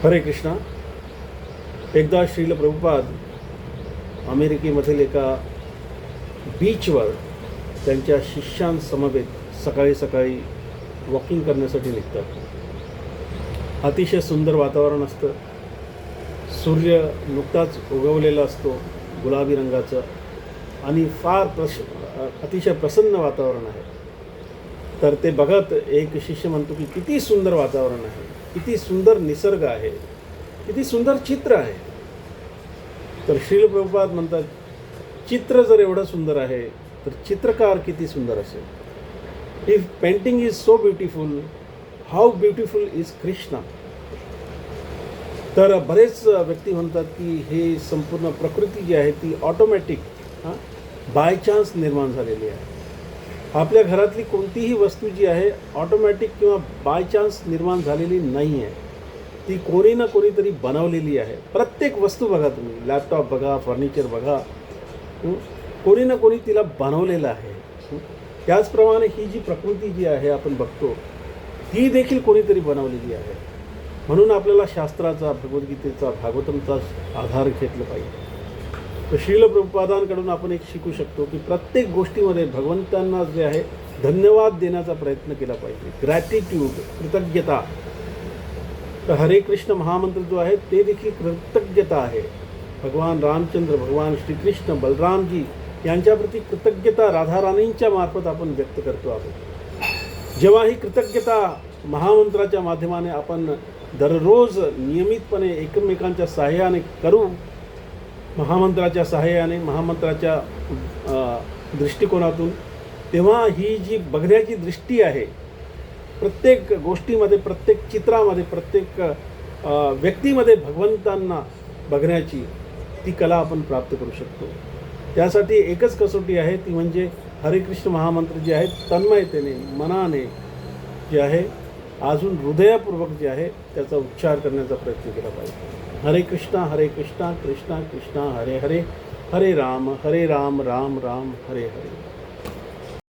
हरे कृष्णा. एकदा श्रील प्रभुपाद अमेरिकेमधील एका बीचवर त्यांच्या शिष्यांसमवेत सकाळी सकाळी वॉकिंग करण्यासाठी निघतात. अतिशय सुंदर वातावरण असतं. सूर्य नुकताच उगवलेला असतो गुलाबी रंगाचं आणि फार अतिशय प्रसन्न वातावरण आहे. तर ते बघत एक शिष्य म्हणतो की किती सुंदर वातावरण आहे, किती सुंदर निसर्ग आहे, किती सुंदर चित्र आहे. तर श्रील प्रभुपाद म्हणतात, चित्र जर एवढं सुंदर आहे तर चित्रकार किती सुंदर असेल. If painting is so beautiful, how beautiful is Krishna. तर बरेच व्यक्ती म्हणतात की हे संपूर्ण प्रकृती जी आहे ती ऑटोमॅटिक बाय चान्स निर्माण झालेली आहे. आपल्या घरातली कोणतीही वस्तू जी आहे ऑटोमॅटिक किंवा बाय चान्स निर्माण झालेली नाही आहे. ती कोणी ना कोणीतरी बनवलेली आहे. प्रत्येक वस्तू बघा, तुम्ही लॅपटॉप बघा, फर्निचर बघा, कोणी ना कोणी तिला बनवलेलं आहे. त्याचप्रमाणे ही जी प्रकृती जी आहे आपण बघतो ती देखील कोणीतरी बनवलेली आहे. म्हणून आपल्याला शास्त्राचा, भगवद्गीतेचा, भागवतमचा आधार घेतला पाहिजे. तर श्रील प्रभुपादांकडून आपण एक शिकू शकतो की प्रत्येक गोष्टीमध्ये भगवंतांना जे आहे धन्यवाद देण्याचा प्रयत्न केला पाहिजे. ग्रॅटिट्यूड, कृतज्ञता. तर हरे कृष्ण महामंत्र जो आहे ते देखील कृतज्ञता आहे. भगवान रामचंद्र, भगवान श्रीकृष्ण, बलरामजी यांच्याप्रती कृतज्ञता राधाराणींच्या मार्फत आपण व्यक्त करतो आहोत. जेव्हा ही कृतज्ञता महामंत्राच्या माध्यमाने आपण दररोज नियमितपणे एकमेकांच्या सहाय्याने करू, महामंत्राच्या सहाय्याने, महामंत्राच्या दृष्टिकोनातून, तेव्हा ही जी बघण्याची दृष्टी आहे प्रत्येक गोष्टीमध्ये, प्रत्येक चित्रामध्ये, प्रत्येक व्यक्तीमध्ये भगवंतांना बघण्याची ती कला आपण प्राप्त करू शकतो. त्यासाठी एकच कसोटी आहे, ती म्हणजे हरे कृष्ण महामंत्र जे आहे तन्मयतेने, मनाने जे आहे, अजून हृदयपूर्वक जे आहे त्याचा उच्चार करण्याचा प्रयत्न केला पाहिजे. हरे कृष्णा कृष्णा कृष्णा हरे हरे, हरे राम राम राम हरे हरे.